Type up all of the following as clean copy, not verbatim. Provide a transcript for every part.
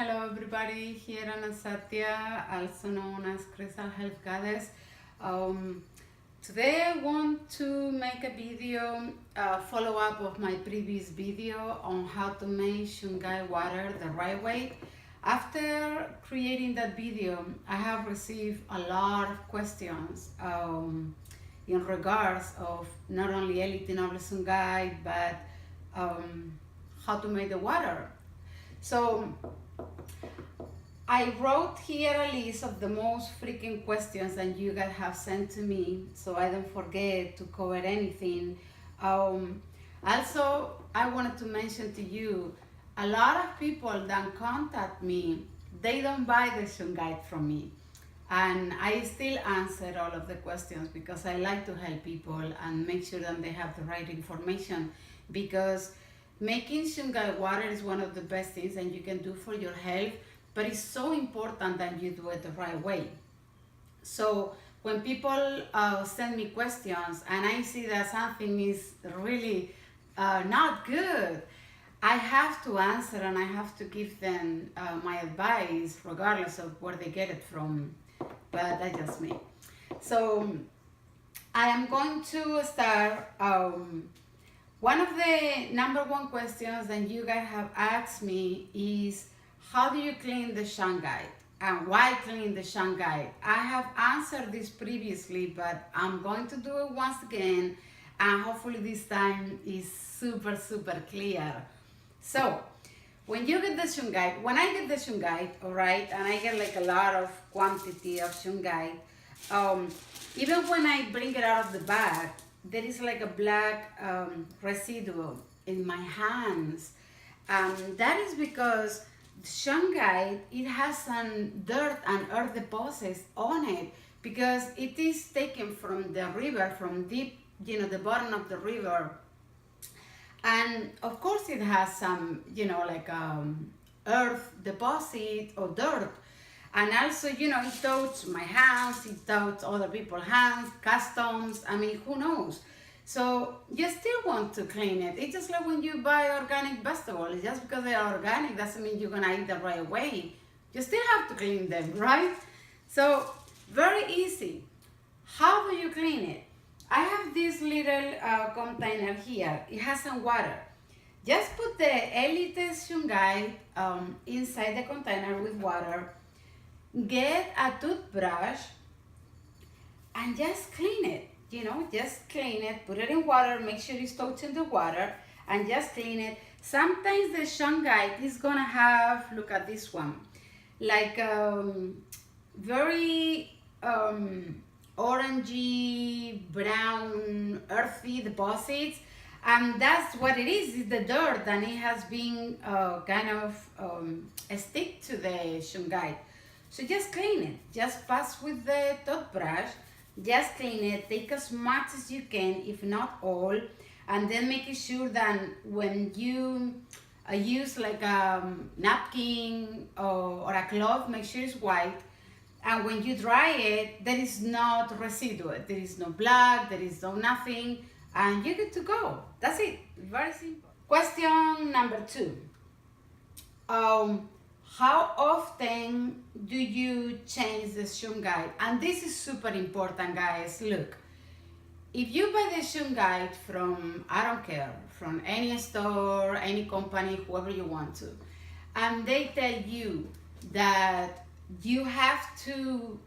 Hello everybody, here Anna Satya, also known as Crystal Health Goddess. Um, Today I want to make a video, follow-up of my previous video on how to make Shungai water the right way. After creating that video, I have received a lot of questions in regards of not only Elite Noble Shungai, but how to make the water. So I wrote here a list of the most frequent questions that you guys have sent to me, so I don't forget to cover anything. Also, I wanted to mention to you, a lot of people that contact me, they don't buy the Shungite from me. And I still answer all of the questions because I like to help people and make sure that they have the right information, because making Shungite water is one of the best things that you can do for your health, but it's so important that you do it the right way. So when people send me questions and I see that something is really not good, I have to answer and I have to give them my advice regardless of where they get it from, but that's just me. So I am going to start. One of the number one questions that you guys have asked me is, how do you clean the Shanghai? And why clean the Shanghai? I have answered this previously, but I'm going to do it once again, and hopefully this time is super clear. So, when you get the Shungite, when I get the Shungite, all right, and I get like a lot of quantity of Shungite, even when I bring it out of the bag, there is like a black residue in my hands. That is because Shungite, it has some dirt and earth deposits on it, because it is taken from the river, from deep, the bottom of the river. And of course it has some, like earth deposit or dirt. And also, it touches my hands, it touches other people's hands, customs, I mean, who knows? So you still want to clean it. It's just like when you buy organic vegetables. Just because they are organic doesn't mean you're gonna eat the right way. You still have to clean them, right? So very easy. How do you clean it? I have this little container here. It has some water. Just put the Elite Shungite inside the container with water. Get a toothbrush and just clean it. Just clean it, put it in water, make sure it's touching the water, and just clean it. Sometimes the Shungite is gonna have, look at this one, like very orangey, brown, earthy deposits, and that's what it is. It's the dirt, and it has been kind of stick to the Shungite. So just clean it. Just pass with the toothbrush. Just clean it. Take as much as you can, if not all, and then making sure that when you use like a napkin or a cloth, make sure it's white. And when you dry it, there is not residue. There is no black. There is no nothing, and you're good to go. That's it. Very simple. Question number 2. How often do you change the Shungite? And this is super important, guys. Look, if you buy the Shungite from, I don't care, from any store, any company, whoever you want to, and they tell you that you have to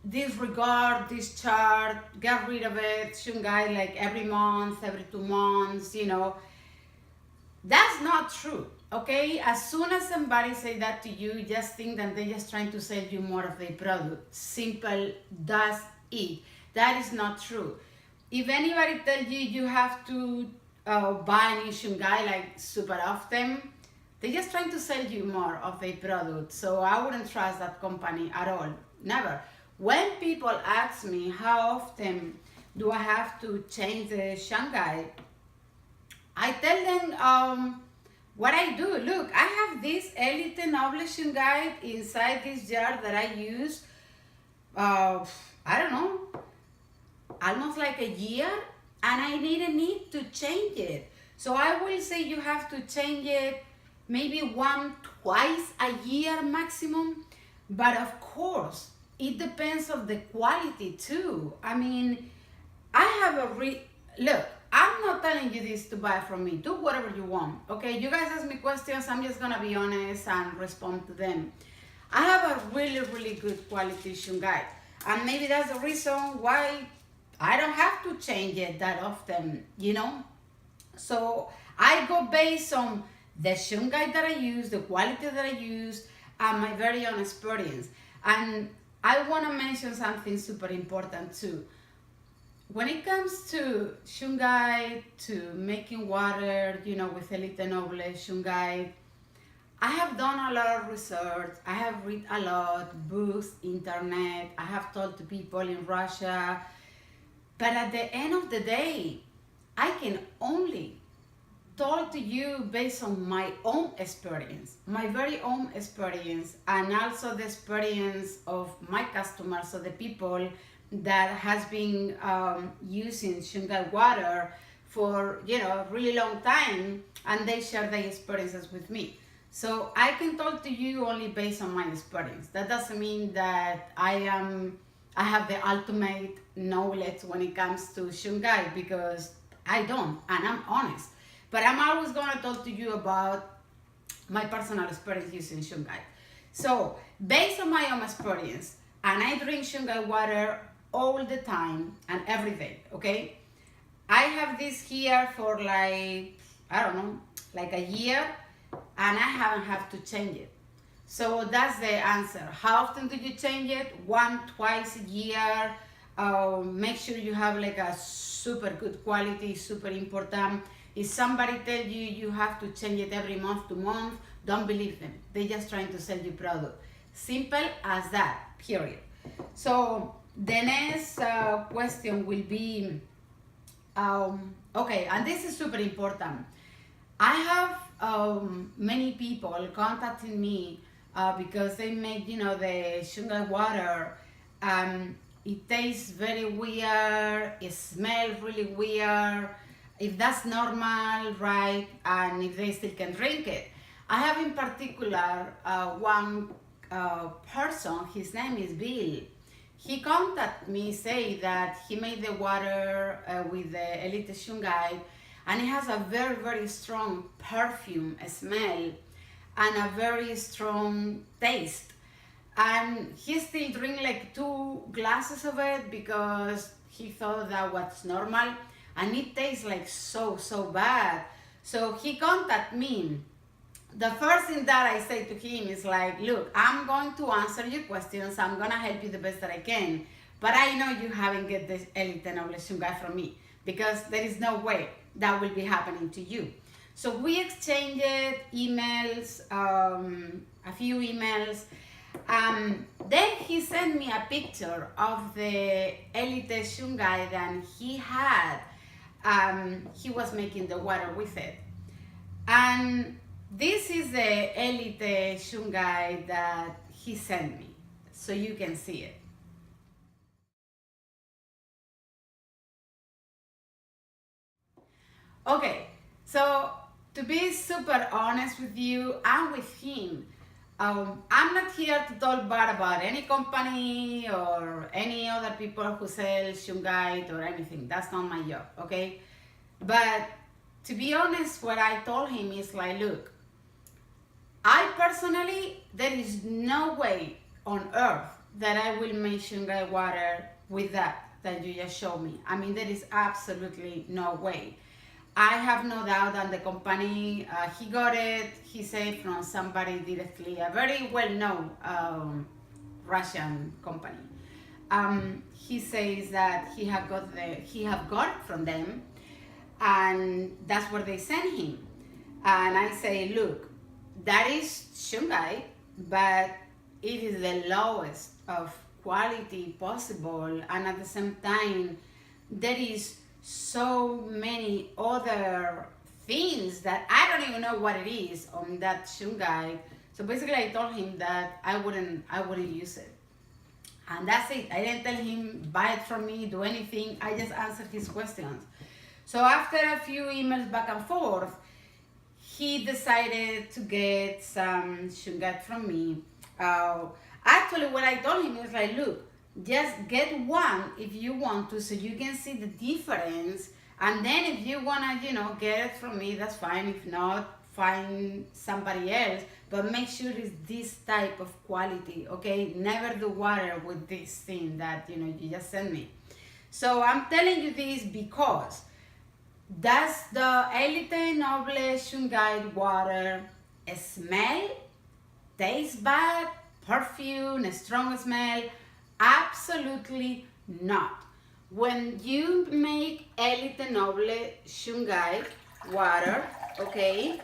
disregard, discharge, get rid of it, Shungite, like every month, every 2 months, that's not true. Okay, as soon as somebody say that to you, just think that they're just trying to sell you more of their product. Simple, that's it. That is not true. If anybody tells you you have to buy new Shungai like super often, they're just trying to sell you more of their product. So I wouldn't trust that company at all. Never. When people ask me how often do I have to change the Shanghai, I tell them what I do. Look, I have this Elite Noble Shungite inside this jar that I use, I don't know, almost like a year, and I didn't need to change it. So I will say you have to change it maybe one, twice a year maximum. But of course, it depends on the quality too. I mean, I have a look, I'm not telling you this to buy from me. Do whatever you want, okay? You guys ask me questions, I'm just gonna be honest and respond to them. I have a really, really good quality Shungite. And maybe that's the reason why I don't have to change it that often, you know? So I go based on the Shungite that I use, the quality that I use, and my very own experience. And I want to mention something super important too. When it comes to Shungite, to making water, you know, with Elite Noble Shungite, I have done a lot of research. I have read a lot, books, internet. I have talked to people in Russia. But at the end of the day, I can only talk to you based on my own experience, my very own experience, and also the experience of my customers, so the people that has been using Shunga water for, you know, a really long time, and they share their experiences with me. So I can talk to you only based on my experience. That doesn't mean that I have the ultimate knowledge when it comes to Shungai, because I don't, and I'm honest. But I'm always gonna talk to you about my personal experience using Shungai. So based on my own experience, and I drink Shungai water all the time and every day, okay? I have this here for like, I don't know, like a year, and I haven't had to change it. So that's the answer. How often do you change it? One, twice a year. Make sure you have like a super good quality, super important. If somebody tells you you have to change it every month to month, don't believe them. They're just trying to sell you product. Simple as that, period. So the next question will be, okay, and this is super important. I have many people contacting me because they make, you know, the Shunga water. It tastes very weird, it smells really weird. If that's normal, right, and if they still can drink it. I have in particular one person, his name is Bill. He contacted me, say that he made the water with the Elite Shungite, and it has a very, very strong perfume smell and a very strong taste. And he still drink like 2 glasses of it because he thought that was normal, and it tastes like so bad. So he contacted me. The first thing that I say to him is like, look, I'm going to answer your questions. I'm gonna help you the best that I can. But I know you haven't get this Elite Noble Shunga from me, because there is no way that will be happening to you. So we exchanged emails, a few emails. Then he sent me a picture of the Elite Shunga that he had. He was making the water with it. And this is the Elite Shunga that he sent me, so you can see it. Okay, so to be super honest with you and with him, I'm not here to talk bad about any company or any other people who sell Shungite or anything. That's not my job, okay? But to be honest, what I told him is like, look, I personally, there is no way on earth that I will make Shungite water with that you just showed me. I mean, there is absolutely no way. I have no doubt that the company, he got it, he said, from somebody directly, a very well-known Russian company. He says that he have got it from them, and that's where they sent him. And I say, look, that is Shungai, but it is the lowest of quality possible, and at the same time, there is so many other things that I don't even know what it is on that Shungai. So basically, I told him that I wouldn't use it, and that's it. I didn't tell him buy it from me, do anything. I just answered his questions. So after a few emails back and forth, he decided to get some Shungite from me. Actually, what I told him is like, look, just get one if you want to, so you can see the difference. And then if you wanna, get it from me, that's fine. If not, find somebody else. But make sure it's this type of quality, okay? Never do water with this thing that, you just sent me. So I'm telling you this because does the Elite Noble Shungite water smell, taste bad, perfume, a strong smell? Absolutely not. When you make Elite Noble Shungite water, okay,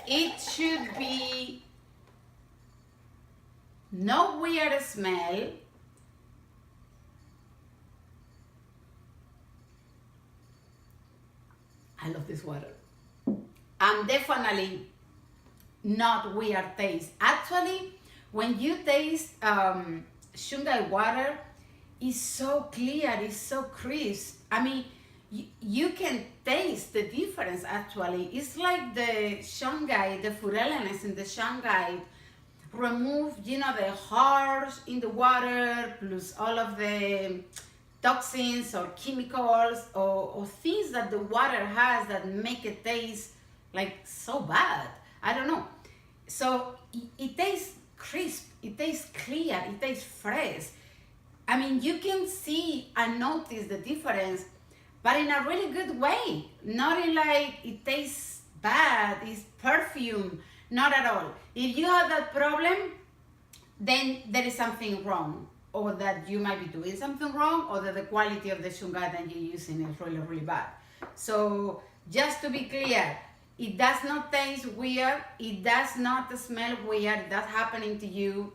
it should be no weird smell. I love this water. And definitely not weird taste. Actually, when you taste Shungite water, it's so clear, it's so crisp. I mean, you can taste the difference actually. It's like the Shungite, the fureleness in the Shungite remove, the harsh in the water, plus all of the toxins or chemicals or things that the water has that make it taste like so bad. I don't know. So it tastes crisp, it tastes clear, it tastes fresh. I mean, you can see and notice the difference, but in a really good way. Not in like it tastes bad, it's perfume, not at all. If you have that problem, then there is something wrong, or that you might be doing something wrong, or that the quality of the Shungite that you're using is really, really bad. So just to be clear, it does not taste weird, it does not smell weird, that's happening to you,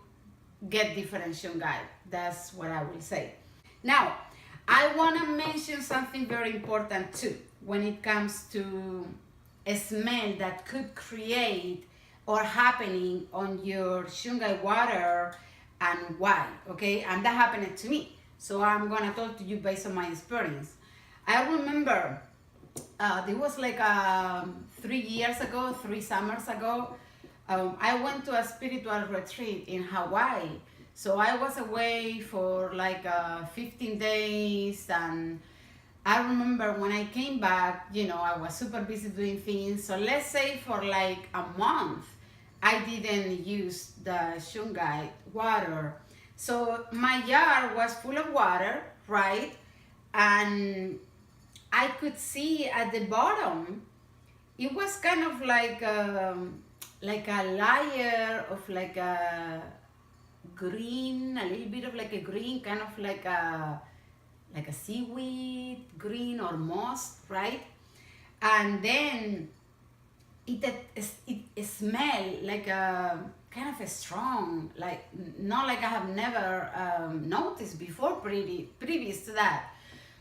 get different Shungite. That's what I will say. Now, I want to mention something very important too when it comes to a smell that could create or happening on your Shungite water and why, okay? And that happened to me. So I'm gonna talk to you based on my experience. I remember it was like 3 years ago, 3 summers ago, I went to a spiritual retreat in Hawaii. So I was away for like 15 days, and I remember when I came back, I was super busy doing things. So let's say for like a month, I didn't use the Shungite water. So my jar was full of water, right? And I could see at the bottom, it was kind of like a layer of like a green, a little bit of like a green, kind of like a seaweed green or moss, right? And then it smelled like a kind of a strong, like not like I have never noticed before previous to that.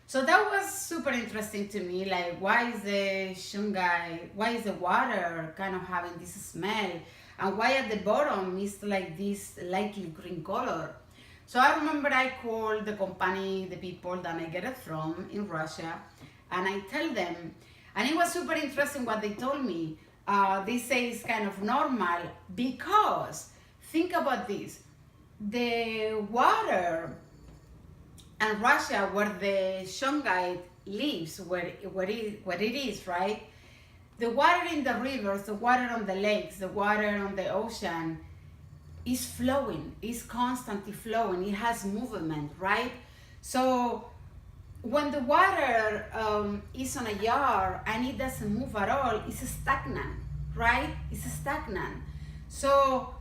So that was super interesting to me, like why is the Shungite, why is the water kind of having this smell, and why at the bottom is like this lightly green color. So I remember I called the company, the people that I get it from in Russia, and I tell them, and it was super interesting what they told me. They say it's kind of normal because, think about this, the water and Russia, where the Shungite lives, where it is, right? The water in the rivers, the water on the lakes, the water on the ocean is flowing, is constantly flowing, it has movement, right? So when the water is on a jar and it doesn't move at all, it's stagnant, right? It's stagnant. So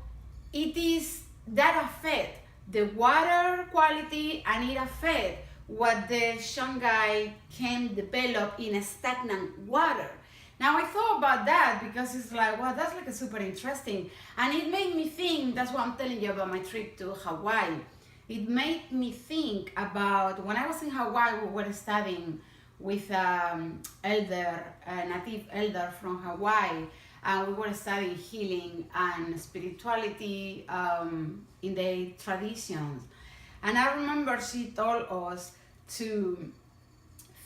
it is that affect the water quality, and it affect what the Shungite can develop in a stagnant water. Now I thought about that because it's like, wow, that's like a super interesting, and it made me think. That's what I'm telling you about my trip to Hawaii. It made me think about when I was in Hawaii. We were studying with native elder from Hawaii, and we were studying healing and spirituality in the traditions. And I remember she told us to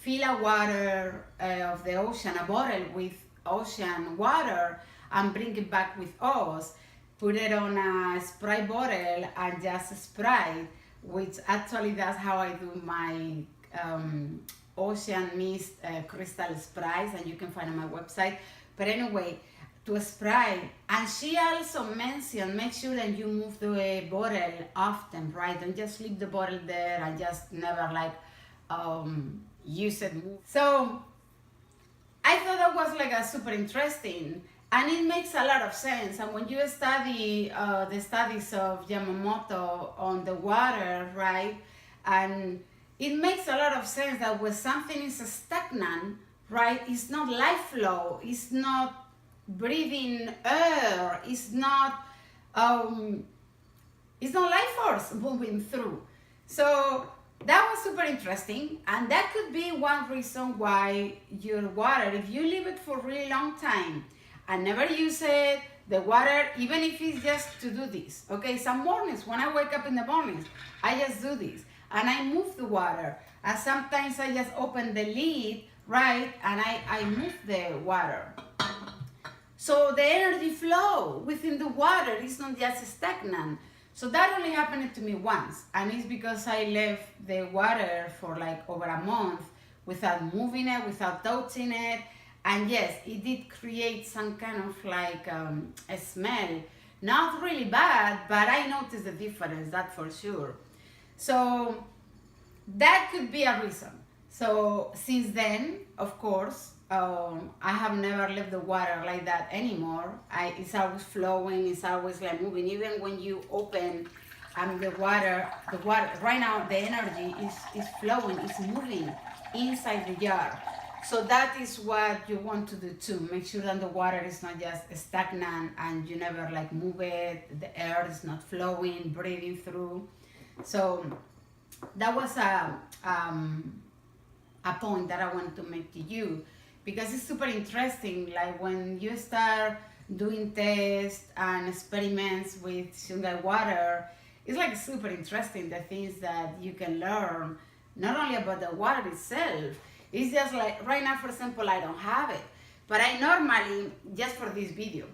fill a water of the ocean, a bottle with ocean water and bring it back with us, put it on a spray bottle and just spray, which actually that's how I do my ocean mist crystal sprays, and you can find on my website. But anyway, to spray. And she also mentioned, make sure that you move the bottle often, right? Don't just leave the bottle there and just never like use it. So I thought that was like a super interesting, and it makes a lot of sense. And when you study the studies of Yamamoto on the water, right? And it makes a lot of sense that when something is stagnant, right? It's not life flow, it's not breathing air, it's not life force moving through. So that was super interesting, and that could be one reason why your water, if you leave it for a really long time and never use it, the water, even if it's just to do this, okay, some mornings when I wake up in the mornings, I just do this and I move the water, and sometimes I just open the lid, right, and I move the water. So the energy flow within the water is not just stagnant. So that only happened to me once, and it's because I left the water for like over a month without moving it, without touching it. And yes, it did create some kind of like a smell. Not really bad, but I noticed the difference, that for sure. So that could be a reason. So since then, of course, I have never left the water like that anymore. It's always flowing, it's always like moving. Even when you open the water, right now the energy is flowing, it's moving inside the jar. So that is what you want to do too. Make sure that the water is not just stagnant and you never like move it, the air is not flowing, breathing through. So that was a point that I wanted to make to you, because it's super interesting. Like when you start doing tests and experiments with Shunga water, it's like super interesting, the things that you can learn, not only about the water itself. It's just like, right now, for example, I don't have it, but I normally, just for this video,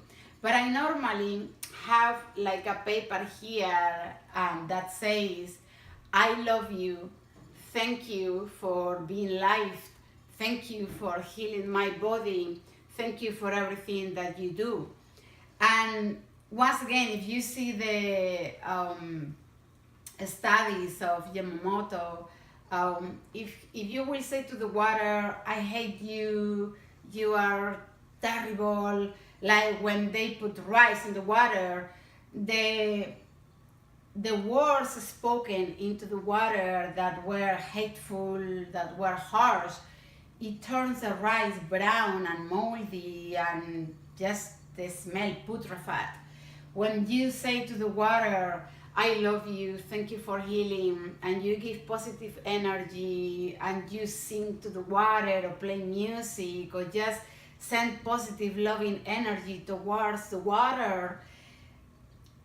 but I normally have like a paper here that says, I love you, thank you for being live, thank you for healing my body, thank you for everything that you do. And once again, if you see the studies of Yamamoto, if you will say to the water, I hate you, you are terrible, like when they put rice in the water, the words spoken into the water that were hateful, that were harsh, it turns the rice brown and moldy and just the smell putrefied. When you say to the water, I love you, thank you for healing, and you give positive energy and you sing to the water or play music or just send positive loving energy towards the water,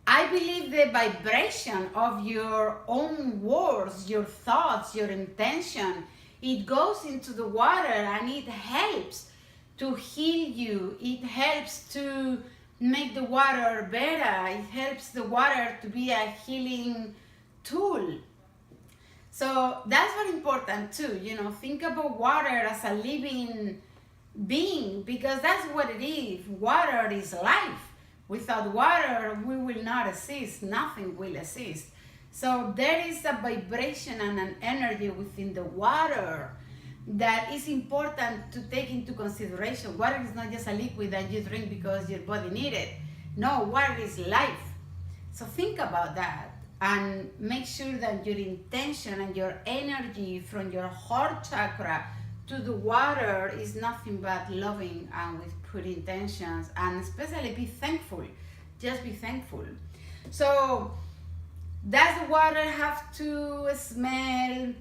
I believe the vibration of your own words, your thoughts, your intention, it goes into the water and it helps to heal you. It helps to make the water better. It helps the water to be a healing tool. So that's very important too. Think about water as a living being, because that's what it is. Water is life. Without water, we will not exist. Nothing will exist. So there is a vibration and an energy within the water that is important to take into consideration. Water is not just a liquid that you drink because your body needs it. No, water is life. So think about that and make sure that your intention and your energy from your heart chakra to the water is nothing but loving and with good intentions, and especially be thankful. Just be thankful. So does the water have to smell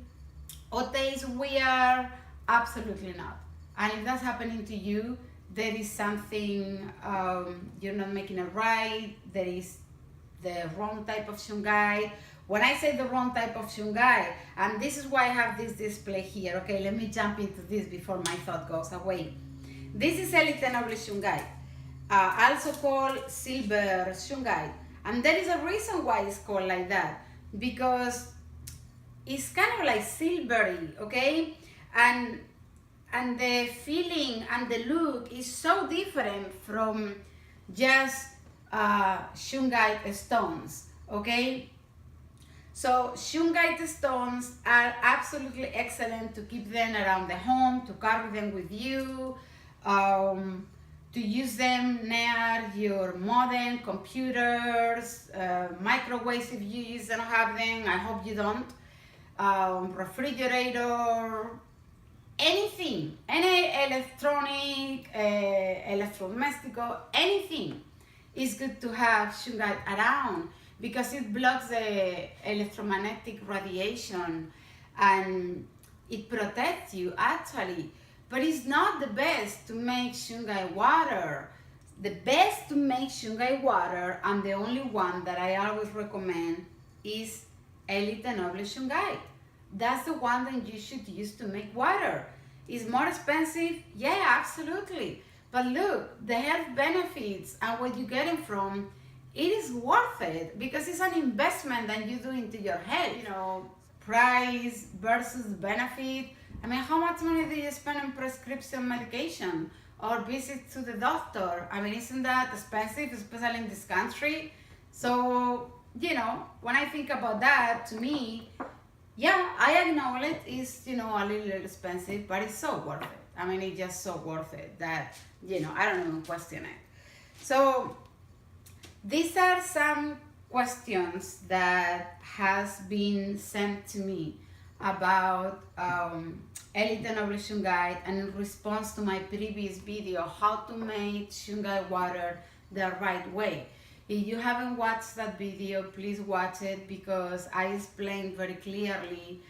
or taste weird? Absolutely not. And if that's happening to you, there is something you're not making it right. There is the wrong type of Shungite. When I say the wrong type of Shungite, and this is why I have this display here. Okay, let me jump into this before my thought goes away. This is Elite Noble Shungite, also called Silver Shungite. And there is a reason why it's called like that, because it's kind of like silvery, okay? And the feeling and the look is so different from just Shungite stones, okay? So Shungite stones are absolutely excellent to keep them around the home, to carry them with you, to use them near your modem, computers, microwaves if you don't have them. I hope you don't. Refrigerator, anything, any electronic, electrodomestico, anything is good to have Shungite around, because it blocks the electromagnetic radiation and it protects you actually. But it's not the best to make Shungite water. The best to make Shungite water, and the only one that I always recommend, is Elite Noble Shungite. That's the one that you should use to make water. It's more expensive, yeah, absolutely. But look, the health benefits and what you're getting from it is worth it, because it's an investment that you do into your health. You know, price versus benefit. I mean, how much money do you spend on prescription medication or visits to the doctor? I mean, isn't that expensive, especially in this country? So, you know, when I think about that, to me, yeah, I acknowledge it's, you know, a little expensive, but it's so worth it. I mean, it's just so worth it that, you know, I don't even question it. So, these are some questions that has been sent to me about Elite Noble Shungite, and in response to my previous video, how to make Shungite water the right way. If you haven't watched that video, please watch it, because I explained very clearly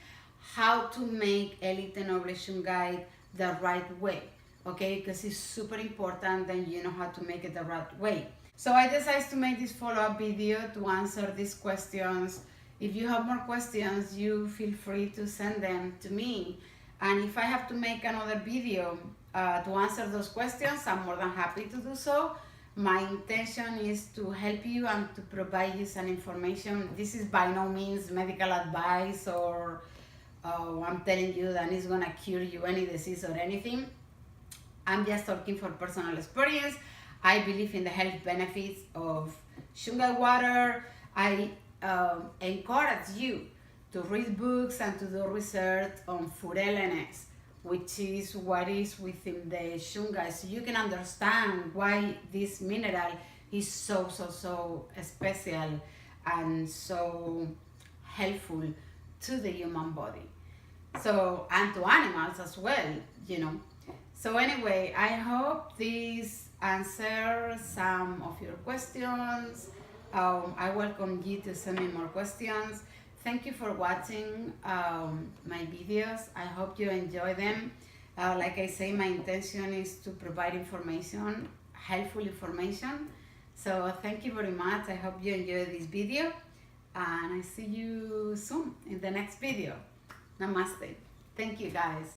how to make Elite Noble Shungite the right way, okay? Because it's super important that you know how to make it the right way. So I decided to make this follow-up video to answer these questions. If you have more questions, you feel free to send them to me. And if I have to make another video to answer those questions, I'm more than happy to do so. My intention is to help you and to provide you some information. This is by no means medical advice, or I'm telling you that it's gonna cure you any disease or anything. I'm just talking from personal experience. I believe in the health benefits of Shungite water. I encourage you to read books and to do research on food elements, which is what is within the Shunga, so you can understand why this mineral is so special and so helpful to the human body. So, and to animals as well, you know. So anyway, I hope this answers some of your questions. I welcome you to send me more questions. Thank you for watching my videos. I hope you enjoy them. Like I say, my intention is to provide information, helpful information. So thank you very much. I hope you enjoyed this video, and I see you soon in the next video. Namaste. Thank you, guys.